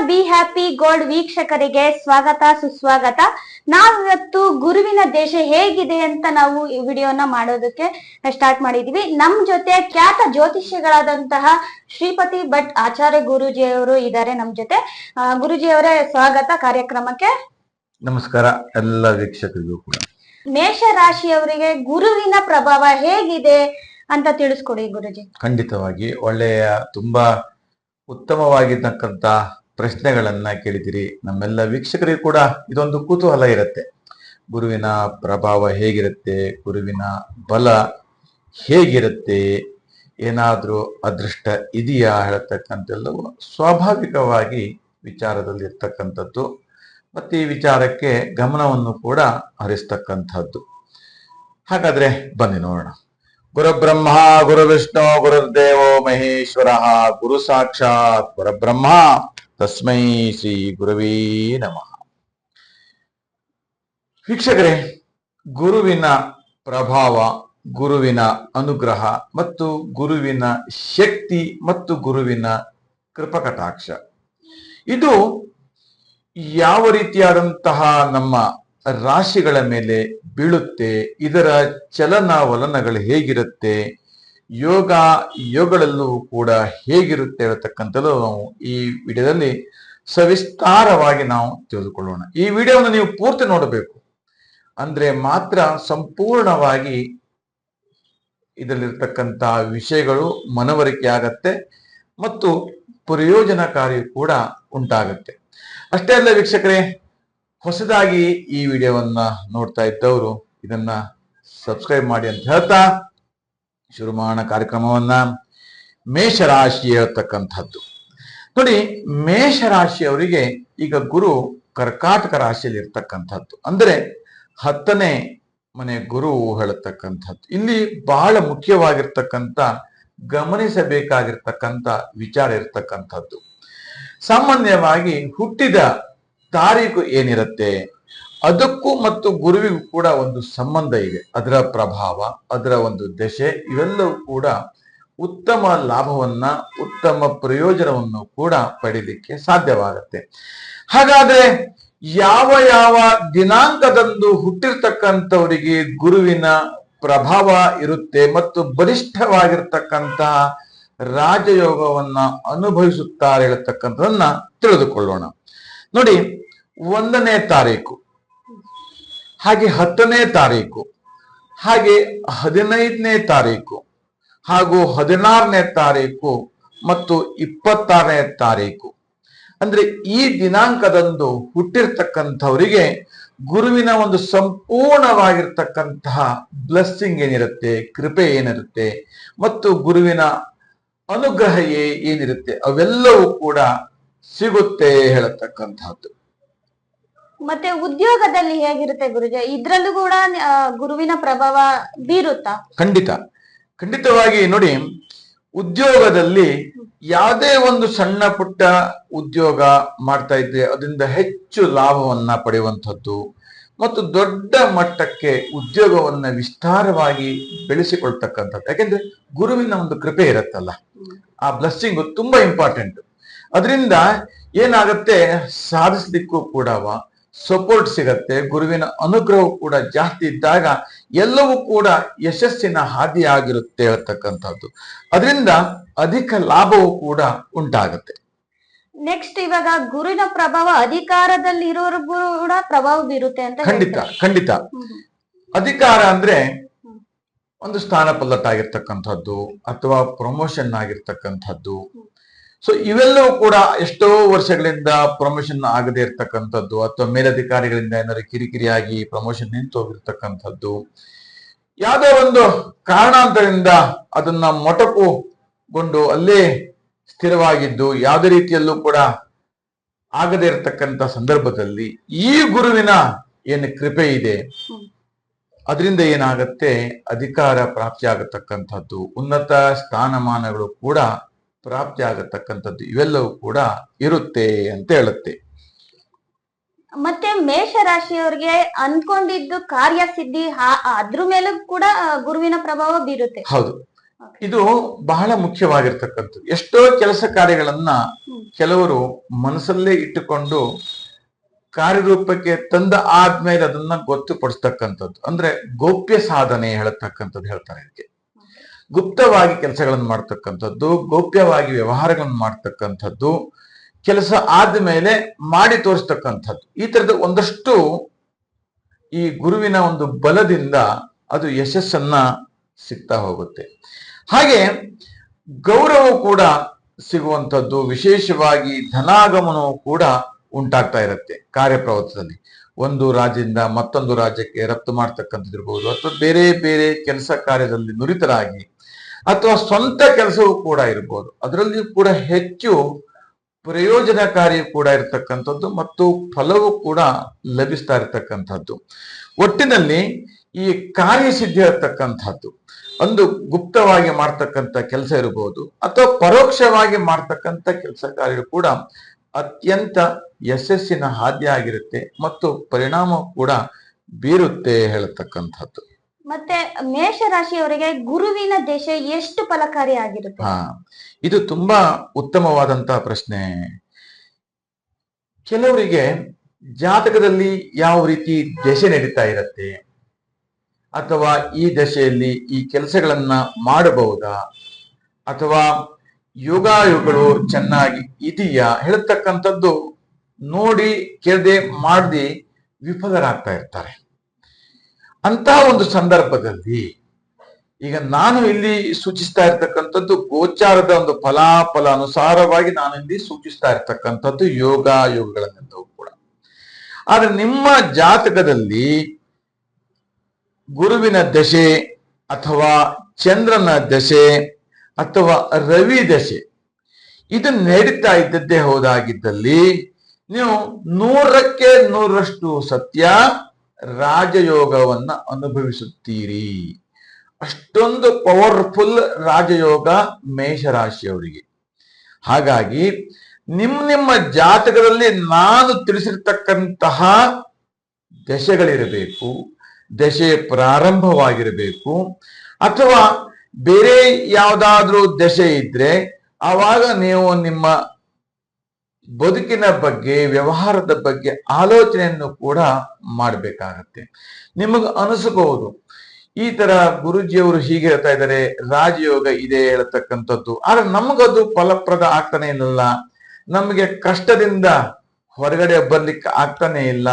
Be happy gold ವೀಕ್ಷಕರಿಗೆ ಸ್ವಾಗತ ಸುಸ್ವಾಗತ. ನಾವಿವತ್ತು ಗುರುವಿನ ದೇಶ ಹೇಗಿದೆ ಅಂತ ನಾವು ಈ ವಿಡಿಯೋನ ಮಾಡೋದಕ್ಕೆ ಸ್ಟಾರ್ಟ್ ಮಾಡಿದೀವಿ. ನಮ್ ಜೊತೆ ಖ್ಯಾತ ಜ್ಯೋತಿಷ್ಯಗಳಾದಂತಹ ಶ್ರೀಪತಿ ಭಟ್ ಆಚಾರ್ಯ ಗುರುಜಿ ಅವರು ಇದ್ದಾರೆ ನಮ್ ಜೊತೆ. ಗುರುಜಿ ಅವರೇ, ಸ್ವಾಗತ ಕಾರ್ಯಕ್ರಮಕ್ಕೆ. ನಮಸ್ಕಾರ ಎಲ್ಲ ವೀಕ್ಷಕರಿಗೂ ಕೂಡ. ಮೇಷ ರಾಶಿಯವರಿಗೆ ಗುರುವಿನ ಪ್ರಭಾವ ಹೇಗಿದೆ ಅಂತ ತಿಳಿಸ್ಕೊಡಿ ಗುರುಜಿ. ಖಂಡಿತವಾಗಿ ಒಳ್ಳೆಯ ತುಂಬಾ ಉತ್ತಮವಾಗಿರ್ತಕ್ಕಂಥ ಪ್ರಶ್ನೆಗಳನ್ನ ಕೇಳಿದಿರಿ. ನಮ್ಮೆಲ್ಲ ವೀಕ್ಷಕರಿಗೂ ಕೂಡ ಇದೊಂದು ಕುತೂಹಲ ಇರುತ್ತೆ. ಗುರುವಿನ ಪ್ರಭಾವ ಹೇಗಿರುತ್ತೆ, ಗುರುವಿನ ಬಲ ಹೇಗಿರುತ್ತೆ, ಏನಾದ್ರೂ ಅದೃಷ್ಟ ಇದೆಯಾ ಹೇಳ್ತಕ್ಕಂಥೆಲ್ಲವೂ ಸ್ವಾಭಾವಿಕವಾಗಿ ವಿಚಾರದಲ್ಲಿ ಇರ್ತಕ್ಕಂಥದ್ದು. ಮತ್ತೆ ಈ ವಿಚಾರಕ್ಕೆ ಗಮನವನ್ನು ಕೂಡ ಹರಿಸ್ತಕ್ಕಂಥದ್ದು. ಹಾಗಾದ್ರೆ ಬನ್ನಿ ನೋಡೋಣ. ಗುರು ಬ್ರಹ್ಮ ಗುರು ವಿಷ್ಣು ಗುರುರ್ದೇವೋ ಮಹೇಶ್ವರ ಗುರು ಸಾಕ್ಷಾತ್ ಪರಬ್ರಹ್ಮ ತಸ್ಮೈ ಶ್ರೀ ಗುರುವೇ ನಮಃ. ವೀಕ್ಷಕರೇ, ಗುರುವಿನ ಪ್ರಭಾವ, ಗುರುವಿನ ಅನುಗ್ರಹ ಮತ್ತು ಗುರುವಿನ ಶಕ್ತಿ ಮತ್ತು ಗುರುವಿನ ಕೃಪಕಟಾಕ್ಷ ಇದು ಯಾವ ರೀತಿಯಾದಂತಹ ನಮ್ಮ ರಾಶಿಗಳ ಮೇಲೆ ಬೀಳುತ್ತೆ, ಇದರ ಚಲನವಲನಗಳು ಹೇಗಿರುತ್ತೆ, ಯೋಗಗಳಲ್ಲೂ ಕೂಡ ಹೇಗಿರುತ್ತೆ ಹೇಳ್ತಕ್ಕಂಥದ್ದು ನಾವು ಈ ವಿಡಿಯೋದಲ್ಲಿ ಸವಿಸ್ತಾರವಾಗಿ ನಾವು ತಿಳಿದುಕೊಳ್ಳೋಣ. ಈ ವಿಡಿಯೋವನ್ನು ನೀವು ಪೂರ್ತಿ ನೋಡಬೇಕು, ಅಂದ್ರೆ ಮಾತ್ರ ಸಂಪೂರ್ಣವಾಗಿ ಇದರಲ್ಲಿರ್ತಕ್ಕಂಥ ವಿಷಯಗಳು ಮನವರಿಕೆ ಆಗತ್ತೆ ಮತ್ತು ಪ್ರಯೋಜನಕಾರಿ ಕೂಡ ಉಂಟಾಗತ್ತೆ. ಅಷ್ಟೇ ಅಲ್ಲ ವೀಕ್ಷಕರೇ, ಹೊಸದಾಗಿ ಈ ವಿಡಿಯೋವನ್ನ ನೋಡ್ತಾ ಇದ್ದವರು ಇದನ್ನ ಸಬ್ಸ್ಕ್ರೈಬ್ ಮಾಡಿ ಅಂತ ಹೇಳ್ತಾ ಶುರು ಮಾಡೋಣ ಕಾರ್ಯಕ್ರಮವನ್ನ. ಮೇಷರಾಶಿ ಹೇಳ್ತಕ್ಕಂಥದ್ದು ನೋಡಿ, ಮೇಷರಾಶಿಯವರಿಗೆ ಈಗ ಗುರು ಕರ್ಕಾಟಕ ರಾಶಿಯಲ್ಲಿ ಇರ್ತಕ್ಕಂಥದ್ದು, ಅಂದ್ರೆ 10ನೇ ಮನೆ ಗುರು ಹೇಳತಕ್ಕಂಥದ್ದು. ಇಲ್ಲಿ ಬಹಳ ಮುಖ್ಯವಾಗಿರ್ತಕ್ಕಂಥ ಗಮನಿಸಬೇಕಾಗಿರ್ತಕ್ಕಂಥ ವಿಚಾರ ಇರ್ತಕ್ಕಂಥದ್ದು. ಸಾಮಾನ್ಯವಾಗಿ ಹುಟ್ಟಿದ ತಾರೀಕು ಏನಿರುತ್ತೆ ಅದಕ್ಕೂ ಮತ್ತು ಗುರುವಿಗೂ ಕೂಡ ಒಂದು ಸಂಬಂಧ ಇದೆ. ಅದರ ಪ್ರಭಾವ, ಅದರ ಒಂದು ದಶೆ, ಇವೆಲ್ಲವೂ ಕೂಡ ಉತ್ತಮ ಲಾಭವನ್ನ, ಉತ್ತಮ ಪ್ರಯೋಜನವನ್ನು ಕೂಡ ಪಡೀಲಿಕ್ಕೆ ಸಾಧ್ಯವಾಗುತ್ತೆ. ಹಾಗಾದ್ರೆ ಯಾವ ಯಾವ ದಿನಾಂಕದಂದು ಹುಟ್ಟಿರ್ತಕ್ಕಂಥವರಿಗೆ ಗುರುವಿನ ಪ್ರಭಾವ ಇರುತ್ತೆ ಮತ್ತು ಬಲಿಷ್ಠವಾಗಿರ್ತಕ್ಕಂತಹ ರಾಜಯೋಗವನ್ನ ಅನುಭವಿಸುತ್ತಾರೆ ಹೇಳ್ತಕ್ಕಂಥದನ್ನ ತಿಳಿದುಕೊಳ್ಳೋಣ. ನೋಡಿ, 1ನೇ ತಾರೀಕು, ಹಾಗೆ 10ನೇ ತಾರೀಕು, ಹಾಗೆ 15ನೇ ತಾರೀಕು, ಹಾಗೂ 16ನೇ ತಾರೀಕು ಮತ್ತು 26ನೇ ತಾರೀಕು, ಅಂದ್ರೆ ಈ ದಿನಾಂಕದಂದು ಹುಟ್ಟಿರ್ತಕ್ಕಂಥವರಿಗೆ ಗುರುವಿನ ಒಂದು ಸಂಪೂರ್ಣವಾಗಿರ್ತಕ್ಕಂತಹ ಬ್ಲೆಸ್ಸಿಂಗ್ ಏನಿರುತ್ತೆ, ಕೃಪೆ ಏನಿರುತ್ತೆ ಮತ್ತು ಗುರುವಿನ ಅನುಗ್ರಹ ಏನಿರುತ್ತೆ ಅವೆಲ್ಲವೂ ಕೂಡ ಸಿಗುತ್ತೆ ಹೇಳತಕ್ಕಂಥದ್ದು. ಮತ್ತೆ ಉದ್ಯೋಗದಲ್ಲಿ ಹೇಗಿರುತ್ತೆ ಗುರುಜಿ? ಇದ್ರಲ್ಲೂ ಕೂಡ ಗುರುವಿನ ಪ್ರಭಾವ ಬೀರುತ್ತಾ? ಖಂಡಿತವಾಗಿ ನೋಡಿ, ಉದ್ಯೋಗದಲ್ಲಿ ಯಾವುದೇ ಒಂದು ಸಣ್ಣ ಪುಟ್ಟ ಉದ್ಯೋಗ ಮಾಡ್ತಾ ಇದ್ರೆ ಅದರಿಂದ ಹೆಚ್ಚು ಲಾಭವನ್ನ ಪಡೆಯುವಂಥದ್ದು ಮತ್ತು ದೊಡ್ಡ ಮಟ್ಟಕ್ಕೆ ಉದ್ಯೋಗವನ್ನ ವಿಸ್ತಾರವಾಗಿ ಬೆಳೆಸಿಕೊಳ್ತಕ್ಕಂಥದ್ದು. ಯಾಕೆಂದ್ರೆ ಗುರುವಿನ ಒಂದು ಕೃಪೆ ಇರುತ್ತಲ್ಲ, ಆ ಬ್ಲೆಸ್ಸಿಂಗ್ ತುಂಬಾ ಇಂಪಾರ್ಟೆಂಟ್. ಅದರಿಂದ ಏನಾಗತ್ತೆ, ಸಾಧಿಸ್ಲಿಕ್ಕೂ ಕೂಡ ಸಪೋರ್ಟ್ ಸಿಗತ್ತೆ. ಗುರುವಿನ ಅನುಗ್ರಹ ಕೂಡ ಜಾಸ್ತಿ ಇದ್ದಾಗ ಎಲ್ಲವೂ ಕೂಡ ಯಶಸ್ಸಿನ ಹಾದಿಯಾಗಿರುತ್ತೆ ಹೇಳ್ತಕ್ಕಂಥದ್ದು. ಅದರಿಂದ ಅಧಿಕ ಲಾಭವೂ ಕೂಡ ಉಂಟಾಗತ್ತೆ. ನೆಕ್ಸ್ಟ್, ಇವಾಗ ಗುರುವಿನ ಪ್ರಭಾವ ಅಧಿಕಾರದಲ್ಲಿ ಇರೋರ್ಗೂ ಕೂಡ ಪ್ರಭಾವ ಬೀರುತ್ತೆ ಅಂತ. ಖಂಡಿತ ಅಧಿಕಾರ ಅಂದ್ರೆ ಒಂದು ಸ್ಥಾನ ಪಲ್ಲಟ್ಟಾಗಿರ್ತಕ್ಕಂಥದ್ದು ಅಥವಾ ಪ್ರಮೋಷನ್ ಆಗಿರ್ತಕ್ಕಂಥದ್ದು. ಸೊ ಇವೆಲ್ಲವೂ ಕೂಡ ಎಷ್ಟೋ ವರ್ಷಗಳಿಂದ ಪ್ರಮೋಷನ್ ಆಗದೆ ಇರ್ತಕ್ಕಂಥದ್ದು ಅಥವಾ ಮೇಲಧಿಕಾರಿಗಳಿಂದ ಏನಾದ್ರು ಕಿರಿಕಿರಿಯಾಗಿ ಪ್ರಮೋಷನ್ ನಿಂತು ಹೋಗಿರ್ತಕ್ಕಂಥದ್ದು, ಯಾವುದೋ ಒಂದು ಕಾರಣಾಂತರದಿಂದ ಅದನ್ನ ಮೊಟಕುಗೊಂಡು ಅಲ್ಲೇ ಸ್ಥಿರವಾಗಿದ್ದು ಯಾವುದೇ ರೀತಿಯಲ್ಲೂ ಕೂಡ ಆಗದೆ ಇರತಕ್ಕಂಥ ಸಂದರ್ಭದಲ್ಲಿ ಈ ಗುರುವಿನ ಏನು ಕೃಪೆ ಇದೆ ಅದರಿಂದ ಏನಾಗತ್ತೆ, ಅಧಿಕಾರ ಪ್ರಾಪ್ತಿ ಆಗತಕ್ಕಂಥದ್ದು, ಉನ್ನತ ಸ್ಥಾನಮಾನಗಳು ಕೂಡ ಪ್ರಾಪ್ತಿ ಆಗತಕ್ಕಂಥದ್ದು, ಇವೆಲ್ಲವೂ ಕೂಡ ಇರುತ್ತೆ ಅಂತ ಹೇಳುತ್ತೆ. ಮತ್ತೆ ಮೇಷರಾಶಿಯವರಿಗೆ ಅನ್ಕೊಂಡಿದ್ದು ಕಾರ್ಯ ಸಿದ್ಧಿ ಅದ್ರ ಮೇಲೂ ಕೂಡ ಗುರುವಿನ ಪ್ರಭಾವ ಬೀರುತ್ತೆ. ಹೌದು, ಇದು ಬಹಳ ಮುಖ್ಯವಾಗಿರ್ತಕ್ಕಂಥದ್ದು. ಎಷ್ಟೋ ಕೆಲಸ ಕಾರ್ಯಗಳನ್ನ ಕೆಲವರು ಮನಸ್ಸಲ್ಲೇ ಇಟ್ಟುಕೊಂಡು ಕಾರ್ಯರೂಪಕ್ಕೆ ತಂದ ಆದ್ಮೇಲೆ ಅದನ್ನ ಗೊತ್ತುಪಡಿಸ್ತಕ್ಕಂಥದ್ದು, ಅಂದ್ರೆ ಗೋಪ್ಯ ಸಾಧನೆ ಹೇಳತಕ್ಕಂಥದ್ದು ಹೇಳ್ತಾರೆ ಇದಕ್ಕೆ. ಗುಪ್ತವಾಗಿ ಕೆಲಸಗಳನ್ನು ಮಾಡ್ತಕ್ಕಂಥದ್ದು, ಗೋಪ್ಯವಾಗಿ ವ್ಯವಹಾರಗಳನ್ನು ಮಾಡ್ತಕ್ಕಂಥದ್ದು, ಕೆಲಸ ಆದ್ಮೇಲೆ ಮಾಡಿ ತೋರಿಸ್ತಕ್ಕಂಥದ್ದು. ಈ ತರದ ಒಂದಷ್ಟು ಈ ಗುರುವಿನ ಒಂದು ಬಲದಿಂದ ಅದು ಯಶಸ್ಸನ್ನ ಸಿಗ್ತಾ ಹೋಗುತ್ತೆ. ಹಾಗೆ ಗೌರವ ಕೂಡ ಸಿಗುವಂಥದ್ದು, ವಿಶೇಷವಾಗಿ ಧನಾಗಮನವು ಕೂಡ ಉಂಟಾಗ್ತಾ ಇರುತ್ತೆ ಕಾರ್ಯಪ್ರವೃತ್ತದಲ್ಲಿ. ಒಂದು ರಾಜ್ಯದಿಂದ ಮತ್ತೊಂದು ರಾಜ್ಯಕ್ಕೆ ರಫ್ತು ಮಾಡ್ತಕ್ಕಂಥದ್ದು ಇರ್ಬೋದು, ಅಥವಾ ಬೇರೆ ಬೇರೆ ಕೆಲಸ ಕಾರ್ಯದಲ್ಲಿ ನುರಿತರಾಗಿ, ಅಥವಾ ಸ್ವಂತ ಕೆಲಸವೂ ಕೂಡ ಇರ್ಬೋದು. ಅದರಲ್ಲಿಯೂ ಕೂಡ ಹೆಚ್ಚು ಪ್ರಯೋಜನಕಾರಿ ಕೂಡ ಇರತಕ್ಕಂಥದ್ದು ಮತ್ತು ಫಲವೂ ಕೂಡ ಲಭಿಸ್ತಾ ಇರತಕ್ಕಂಥದ್ದು. ಒಟ್ಟಿನಲ್ಲಿ ಈ ಕಾರ್ಯಸಿದ್ಧಿ ಇರತಕ್ಕಂಥದ್ದು ಒಂದು ಗುಪ್ತವಾಗಿ ಮಾಡ್ತಕ್ಕಂಥ ಕೆಲಸ ಇರಬಹುದು, ಅಥವಾ ಪರೋಕ್ಷವಾಗಿ ಮಾಡ್ತಕ್ಕಂಥ ಕೆಲಸ ಕಾರ್ಯಗಳು ಕೂಡ ಅತ್ಯಂತ ಯಶಸ್ಸಿನ ಹಾದಿ ಆಗಿರುತ್ತೆ ಮತ್ತು ಪರಿಣಾಮ ಕೂಡ ಬೀರುತ್ತೆ ಹೇಳತಕ್ಕಂಥದ್ದು. ಮತ್ತೆ ಮೇಷರಾಶಿಯವರಿಗೆ ಗುರುವಿನ ದಶೆ ಎಷ್ಟು ಫಲಕಾರಿ ಆಗಿರುತ್ತೆ? ಇದು ತುಂಬಾ ಉತ್ತಮವಾದಂತಹ ಪ್ರಶ್ನೆ. ಕೆಲವರಿಗೆ ಜಾತಕದಲ್ಲಿ ಯಾವ ರೀತಿ ದಶೆ ನಡೀತಾ ಇರುತ್ತೆ, ಅಥವಾ ಈ ದಶೆಯಲ್ಲಿ ಈ ಕೆಲಸಗಳನ್ನ ಮಾಡಬಹುದಾ, ಅಥವಾ ಯೋಗಾಯುಗಳು ಚೆನ್ನಾಗಿ ಇದೆಯಾ ಹೇಳತಕ್ಕಂಥದ್ದು ನೋಡಿ ಕೇಳದೆ ಮಾಡದೆ ವಿಫಲರಾಗ್ತಾ ಇರ್ತಾರೆ. ಅಂತಹ ಒಂದು ಸಂದರ್ಭದಲ್ಲಿ ಈಗ ನಾನು ಇಲ್ಲಿ ಸೂಚಿಸ್ತಾ ಇರ್ತಕ್ಕಂಥದ್ದು ಗೋಚಾರದ ಒಂದು ಫಲಾಫಲ ಅನುಸಾರವಾಗಿ ನಾನು ಇಲ್ಲಿ ಸೂಚಿಸ್ತಾ ಇರ್ತಕ್ಕಂಥದ್ದು ಯೋಗಗಳೆಲ್ಲವೂ ಕೂಡ. ಆದ್ರೆ ನಿಮ್ಮ ಜಾತಕದಲ್ಲಿ ಗುರುವಿನ ದಶೆ ಅಥವಾ ಚಂದ್ರನ ದಶೆ ಅಥವಾ ರವಿ ದಶೆ ಇದು ನಡೀತಾ ಇದ್ದದ್ದೇ ಹೋದಾಗಿದ್ದಲ್ಲಿ ನೀವು 100ಕ್ಕೆ 100ರಷ್ಟು ಸತ್ಯ ರಾಜಯೋಗವನ್ನ ಅನುಭವಿಸುತ್ತೀರಿ. ಅಷ್ಟೊಂದು ಪವರ್ಫುಲ್ ರಾಜಯೋಗ ಮೇಷರಾಶಿಯವರಿಗೆ. ಹಾಗಾಗಿ ನಿಮ್ಮ ಜಾತಕದಲ್ಲಿ ನಾನು ತಿಳಿಸಿರ್ತಕ್ಕಂತಹ ದಶೆಗಳಿರಬೇಕು, ದಶೆ ಪ್ರಾರಂಭವಾಗಿರಬೇಕು, ಅಥವಾ ಬೇರೆ ಯಾವುದಾದ್ರೂ ದಶೆ ಇದ್ರೆ ಆವಾಗ ನೀವು ನಿಮ್ಮ ಬದುಕಿನ ಬಗ್ಗೆ ವ್ಯವಹಾರದ ಬಗ್ಗೆ ಆಲೋಚನೆಯನ್ನು ಕೂಡ ಮಾಡಬೇಕಾಗತ್ತೆ. ನಿಮಗೆ ಅನಿಸಬಹುದು ಈ ತರ ಗುರುಜಿಯವರು ಹೀಗೆ ಹೇಳ್ತಾ ಇದ್ದಾರೆ, ರಾಜಯೋಗ ಇದೆ ಹೇಳತಕ್ಕಂಥದ್ದು, ಆದ್ರೆ ನಮಗದು ಫಲಪ್ರದ ಆಗ್ತಾನೆ ಇಲ್ಲ, ನಮಗೆ ಕಷ್ಟದಿಂದ ಹೊರಗಡೆ ಬರ್ಲಿಕ್ಕೆ ಆಗ್ತಾನೆ ಇಲ್ಲ,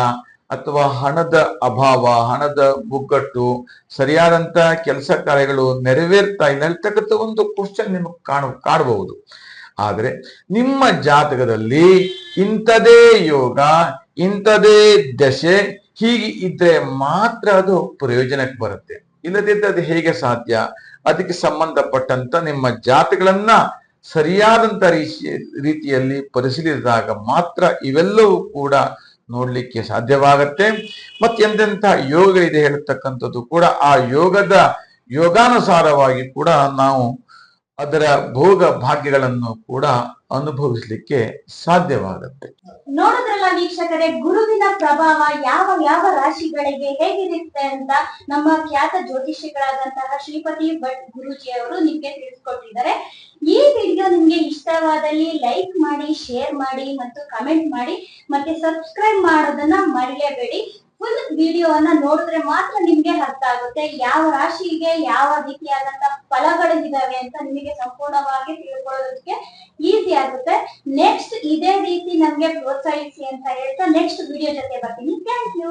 ಅಥವಾ ಹಣದ ಅಭಾವ, ಹಣದ ಮುಗ್ಗಟ್ಟು, ಸರಿಯಾದಂತ ಕೆಲಸ ಕಾರ್ಯಗಳು ನೆರವೇರ್ತಾ ಇಲ್ಲ ಹೇಳ್ತಕ್ಕಂಥ ಒಂದು ಕ್ವಶನ್ ನಿಮಗೆ ಕಾಣಬಹುದು. ಆದ್ರೆ ನಿಮ್ಮ ಜಾತಕದಲ್ಲಿ ಇಂಥದೇ ಯೋಗ, ಇಂಥದೇ ದಶೆ ಹೀಗೆ ಇದ್ರೆ ಮಾತ್ರ ಅದು ಪ್ರಯೋಜನಕ್ಕೆ ಬರುತ್ತೆ. ಇಲ್ಲದಿದ್ದರೆ ಅದು ಹೇಗೆ ಸಾಧ್ಯ? ಅದಕ್ಕೆ ಸಂಬಂಧಪಟ್ಟಂತ ನಿಮ್ಮ ಜಾತಗಳನ್ನ ಸರಿಯಾದಂತ ರೀತಿಯಲ್ಲಿ ಪರಿಶೀಲಿಸಿದಾಗ ಮಾತ್ರ ಇವೆಲ್ಲವೂ ಕೂಡ ನೋಡ್ಲಿಕ್ಕೆ ಸಾಧ್ಯವಾಗತ್ತೆ. ಮತ್ತೆ ಎಂತೆಂಥ ಯೋಗಗಳಿದೆ ಹೇಳತಕ್ಕಂಥದ್ದು ಕೂಡ ಆ ಯೋಗಾನುಸಾರವಾಗಿ ಕೂಡ ನಾವು ಅದರ ಭೋಗ ಭಾಗ್ಯಗಳನ್ನು ಕೂಡ ಅನುಭವಿಸ್ಲಿಕ್ಕೆ ಸಾಧ್ಯವಾಗುತ್ತೆ. ನೋಡಿದ್ರಲ್ಲ ವೀಕ್ಷಕರೇ, ಗುರುವಿನ ಪ್ರಭಾವ ಯಾವ ಯಾವ ರಾಶಿಗಳಿಗೆ ಹೇಗಿರುತ್ತೆ ಅಂತ ನಮ್ಮ ಖ್ಯಾತ ಜ್ಯೋತಿಷಿಗಳಾದಂತಹ ಶ್ರೀಪತಿ ಭಟ್ ಗುರೂಜಿ ಅವರು ನಿಮ್ಗೆ ತಿಳಿಸ್ಕೊಟ್ಟಿದ್ದಾರೆ. ಈ ವಿಡಿಯೋ ನಿಮ್ಗೆ ಇಷ್ಟವಾದಲ್ಲಿ ಲೈಕ್ ಮಾಡಿ, ಶೇರ್ ಮಾಡಿ ಮತ್ತು ಕಮೆಂಟ್ ಮಾಡಿ, ಮತ್ತೆ ಸಬ್ಸ್ಕ್ರೈಬ್ ಮಾಡೋದನ್ನ ಮರೆಯಬೇಡಿ. ಫುಲ್ ವಿಡಿಯೋವನ್ನ ನೋಡಿದ್ರೆ ಮಾತ್ರ ನಿಮ್ಗೆ ಅರ್ಥ ಆಗುತ್ತೆ ಯಾವ ರಾಶಿಗೆ ಯಾವ ರೀತಿಯಾದಂತ ಫಲಗಳು ಇದಾವೆ ಅಂತ ನಿಮಗೆ ಸಂಪೂರ್ಣವಾಗಿ ತಿಳ್ಕೊಳ್ಳೋದಕ್ಕೆ ಈಸಿ ಆಗುತ್ತೆ. ನೆಕ್ಸ್ಟ್ ಇದೇ ರೀತಿ ನಮ್ಗೆ ಪ್ರೋತ್ಸಾಹಿಸಿ ಅಂತ ಹೇಳ್ತಾ ನೆಕ್ಸ್ಟ್ ವಿಡಿಯೋ ಜೊತೆ ಬರ್ತೀನಿ. Thank you.